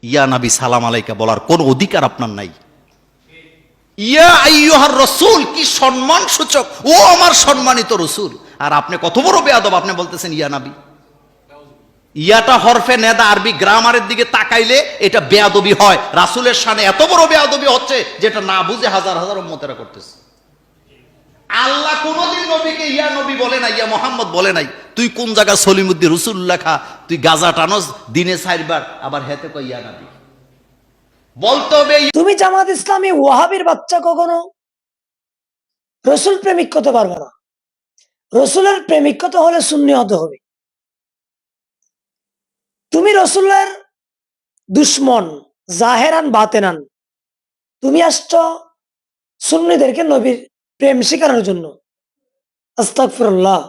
ইয়া নবী সালাম আলাইকা বলার কোন অধিকার আপনার নাই। ইয়া আইয়ুহার রাসূল, কি সম্মান সূচক, ও আমার সম্মানিত রাসূল। আর আপনি কত বড় বেয়াদব, আপনি বলতেছেন ইয়া নবী। ইয়াটা হরফে নেদা, আরবি গ্রামারের দিকে তাকাইলে এটা বেয়াদবি হয়। রাসূলের শানে এত বড় বেয়াদবি হচ্ছে যেটা না বুঝে হাজার হাজার উম্মতেরা করতেছে। আল্লাহ কোনদিন নবীকে ইয়া নবী বলে নাই, ইয়া মোহাম্মদ বলে নাই। তুই কোন জায়গা সলিমুদ্দিন রসুল লেখা, তুই গাজা টানস দিনে 4 বার, আবার হেতে কই ইয়া নবী বলতে হবে। তুমি জামাত ইসলামী ওয়াহাবির বাচ্চা কখনো রসুল প্রেমিক হতে পারবে না। রসুলের প্রেমিক হতে হলে সুন্নি হতে হবে। তুমি রসুলের দুশ্মন, জাহেরান বাতেনান। তুমি আসছ সুন্নিদেরকে নবীর প্রেম শেখানোর জন্য। আস্তাগফিরুল্লাহ।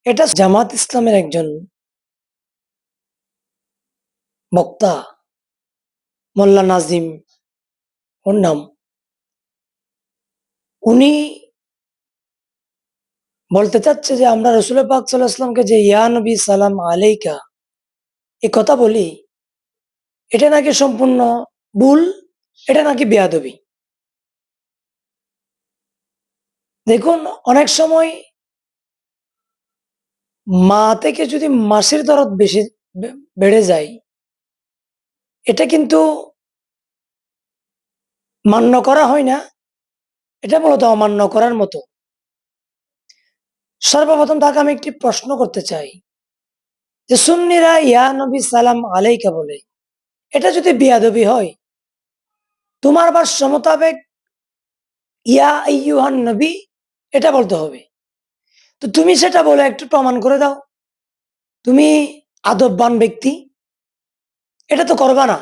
এটা জামাত ইসলামের একজন বক্তা, মোল্লা নাজিম ওর নাম, উনি বলতে চাচ্ছে যে আমরা রসুল পাক সাল্লাল্লাহু আলাইহি ওয়াসাল্লামকে যে ইয়া নবী সালাম আলাইকা এই কথা বলি, এটা নাকি সম্পূর্ণ ভুল, এটা নাকি বেয়াদবি। দেখুন, অনেক সময় মা থেকে যদি মাসির দরদ বেশি বেড়ে যায়, এটা কিন্তু মান্য করা হয় না, এটা মূলত অমান্য করার মতো। সর্বপ্রথম তাকে আমি একটি প্রশ্ন করতে চাই যে সুন্নিরা ইয়া নবী সালাম আলাইকা বলে, এটা যদি বেয়াদবি হয়, তোমার ভাষ্য মোতাবেক ইয়া আইয়ুহান নবী এটা বলতে হবে। তো তুমি সেটা বলে একটু প্রমাণ করে দাও, তুমি আদববান ব্যক্তি। এটা তো করবা না।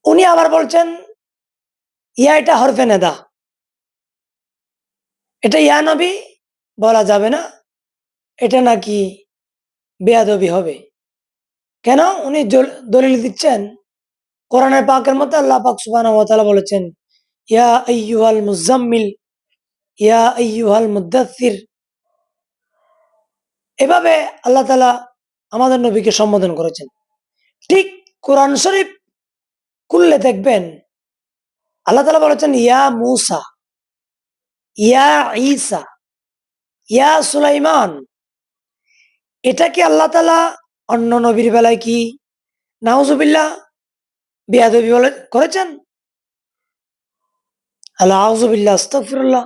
উনি আবার বলছেন ইয়া এটা হরফে নেদা, এটা ইয়া নবী বলা যাবে না, এটা নাকি বেয়াদবি হবে। কেন? উনি দলিল দিচ্ছেন কোরআনের পাকের মধ্যে আল্লাহ পাক সুবহানাহু ওয়া তাআলা বলেছেন ইয়া আইয়ুহাল মুজাম্মিল, ইয়া আইয়ুহাল মুদাথ্থির। এভাবে আল্লাহ তাআলা আমাদের নবীকে সম্বোধন করেছেন। ঠিক কোরআন শরীফ খুললে দেখবেন আল্লাহ তাআলা বলেছেন ইয়া মূসা, ইয়া ঈসা, ইয়া সুলাইমান। এটা কি আল্লাহ তাআলা অন্য নবীর বেলায় কি নাউজুবিল্লাহ বেয়াদবি বলে করেছেন? আউযুবিল্লাহ, আস্তাগফিরুল্লাহ।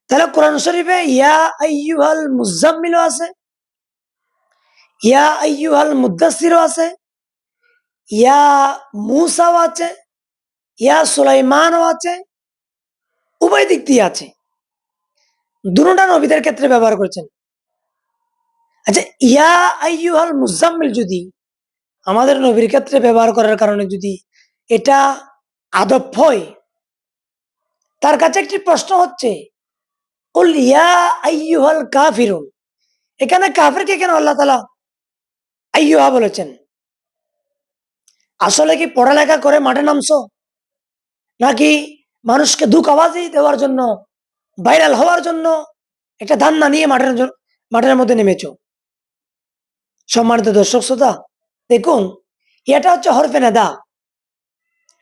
তাহলে কোরআন শরীফে ইয়া আইয়ুহাল মুজাম্মিলও আছে, ইয়া আইয়ুহাল মুদাসসিরও আছে, ইয়া মূসাও আছে, ইয়া সুলাইমানও আছে, উভয় দিক দিয়ে আছে। দুটোটা নবীদের ক্ষেত্রে ব্যবহার করেছেন। আচ্ছা, ইয়া আইয়ুহাল মুজাম্মিল যদি আমাদের নবীর ক্ষেত্রে ব্যবহার করার কারণে যদি এটা আদব হয়, তার কাছে একটি প্রশ্ন হচ্ছে কুল ইয়া আইয়ুহাল কাফিরুন, এখানে কাফিরকে কেন আল্লাহ তাআলা আইয়ুহা বলেছেন? আসলে কি পড়ালেখা করে মাঠে নামছো, নাকি মানুষকে ধোঁকাবাজি দেওয়ার জন্য, ভাইরাল হওয়ার জন্য একটা ধান্না নিয়ে মাঠের মধ্যে নেমেছো? সম্মানিত দর্শক শ্রোতা, দেখুন, এটা হচ্ছে হরফে নেদা।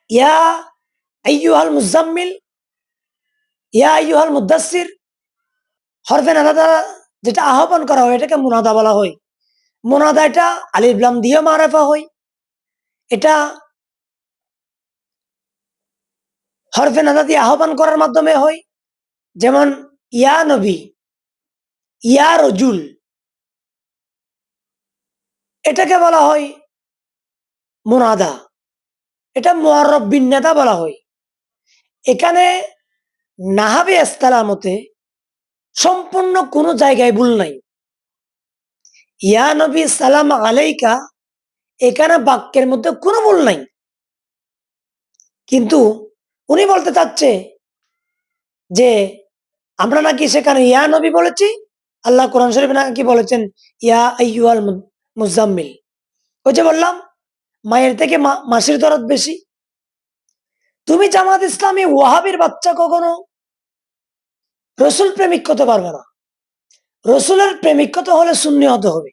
ইয়া আইয়ুহাল মুজাম্মিল, ইয়া আইয়ুহাল মুদাসসির, হরফে নেদা দ্বারা যেটা আহ্বান করা হয় এটাকে মুনাদা বলা হয়। মুনাদা এটা আলিফ লাম দিয়ে মারেফা হয়, এটা হরফে নাদা দিয়ে আহ্বান করার মাধ্যমে হয়। যেমন ইয়া নবী, ইয়া রজুল, এটাকে বলা হয় মুনাদা, এটা মুআররাব বিন নাদা বলা হয়। এখানে নাহাবে ইসতিলাহ মতে সম্পূর্ণ কোনো জায়গায় ভুল নাই। ইয়া নবী সালাম আলাইকা, এখানে বাক্যের মধ্যে কোনো ভুল নাই, কিন্তু উনি বলতে চাচ্ছে যে আমরা নাকি সেখানে ইয়া নবী বলেছি, আল্লাহ কোরআন শরীফে নাকি বলেছেন ইয়া আইয়ুহাল মুজাম্মিল। ওই যে বললাম মায়ের থেকে মাসির দরদ বেশি। তুমি জামাত ইসলামী ওয়াহাবির বাচ্চা কখনো রসুল প্রেমিক হতে পারবে না। রসুলের প্রেমিক হতে হলে সুন্নি হতে হবে।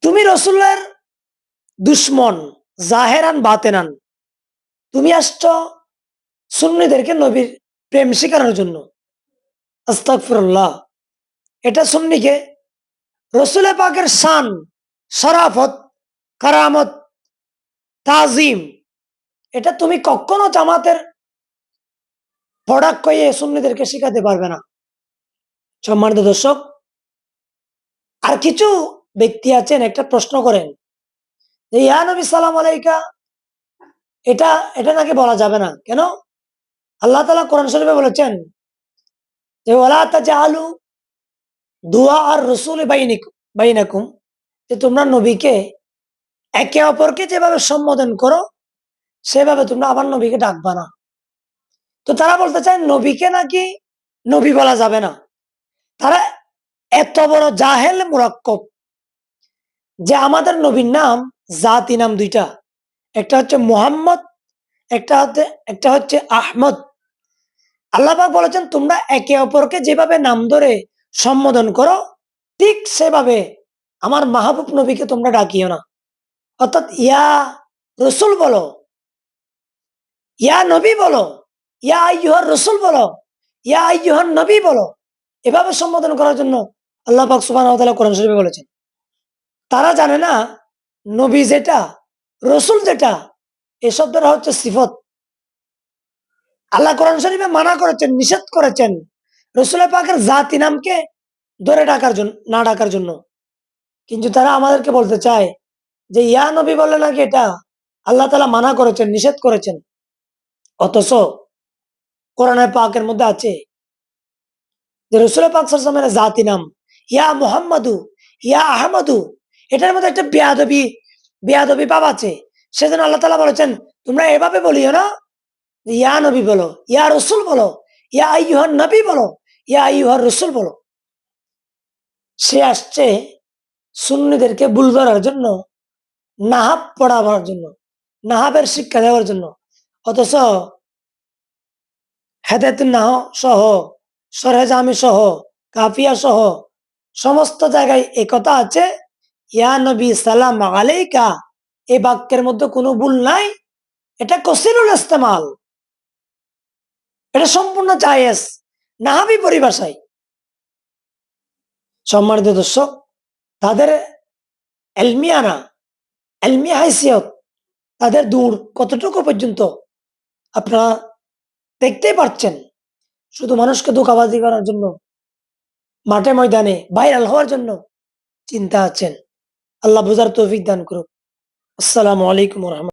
তুমি রসুলের দুশ্মন, জাহেরান বাতেনান। তুমি আসছ সুন্নিদেরকে নবীর প্রেম শেখানোর জন্য। আস্তাগফিরুল্লাহ। এটা সুন্নিকে রসুল পাকের শান, শরাফত, কারামত, তাজিম, এটা তুমি কখনো জামাতের প্রোডাক্ট কইয়ে সুন্নিদেরকে শেখাতে পারবে না। সম্মানিত দর্শক, আর কিছু ব্যক্তি আছেন একটা প্রশ্ন করেন যে ইয়া নবী সালাম আলাইকা, এটা এটা নাকি বলা যাবে না কেন? আল্লাহ তাআলা কোরআন শরীফে বলেছেন যে ওয়ালা তাজআলু দুআ আর রাসূল বাইনাকুম, যে তোমরা নবীকে একে অপরকে যেভাবে সম্বোধন করো সেভাবে তোমরা আবার নবীকে ডাকবা না। তো তারা বলতে চায় নবীকে নাকি নবী বলা যাবে না। তারা এত বড় জাহেল মুরাক্কব যে আমাদের নবীর নাম জাতি নাম দুইটা, একটা হচ্ছে মুহাম্মদ, একটা হচ্ছে আহমদ। আল্লাহ পাক বলেছেন তোমরা একে অপরকে যেভাবে নাম ধরে সম্বোধন করো ঠিক সেভাবে আমার মাহবুব নবীকে তোমরা ডাকিও না। অর্থাৎ ইয়া রসুল বলো, ইয়া নবী বলো, ইয়া আইয়ুহার রসুল বলো, ইয়া আইয়ুহান নবী বলো, এভাবে সম্বোধন করার জন্য আল্লাহ পাক সুবহানাহু ওয়া তাআলা কোরআন শরীফে বলেছেন। তারা জানে না নবী যেটা, রসুল যেটা, এসব দ্বারা হচ্ছে সিফত। আল্লাহ কোরআন শরীফে মানা করেছেন, নিষেধ করেছেন রসুল পাকের জাতি নামকে ধরে ডাকার জন্য, না ডাকার জন্য। কিন্তু তারা আমাদেরকে বলতে চায় যে ইয়া নবী বললে নাকি এটা আল্লাহ তাআলা মানা করেছেন, নিষেধ করেছেন। অথচ কোরআনে পাকের মধ্যে আছে যে রসুল পাক সাল্লাল্লাহু আলাইহি ওয়াসাল্লামের জাতি নাম ইয়া মুহাম্মাদু, ইয়া আহমদু, এটার মধ্যে একটা বেয়াদবি ভাব আছে। সেজন্য আল্লাহ তাআলা বলেছেন তোমরা এভাবে বলিও না, ইয়া নবী বলো, ইয়া রসুল বলো, ইয়া আইয়ুহান নবী বলো, ইয়া আইয়ুহার রসুল বলো। সে আসছে সুন্নিদেরকে ভুল ধরার জন্য, নাহাব পড়াবার জন্য, নাহাবের শিক্ষা দেওয়ার জন্য। অথচ হেদায়েতুন নাহ সহ, সরহে জামি সহ, কাফিয়া সহ সমস্ত জায়গায় একথা আছে ইয়া নবী সালাম আলাইকা, এই বাক্যের মধ্যে কোনো ভুল নাই। এটা কসিরুল ইস্তেমাল, এটা সম্পূর্ণ জায়েজ নাহাবি পরিভাষায়। সম্মানিত দর্শক, তাদের এলমিয়ানা, এলমি হাইসিয়ত, তাদের দূর কতটুকু পর্যন্ত আপনারা দেখতেই পাচ্ছেন। শুধু মানুষকে ধোঁকাবাজি করার জন্য, মাঠে ময়দানে ভাইরাল হওয়ার জন্য চিন্তা আছেন। আল্লাহ বুঝার তৌফিক দান করুক। আসসালামু আলাইকুম ওয়া রাহমাতুল্লাহ।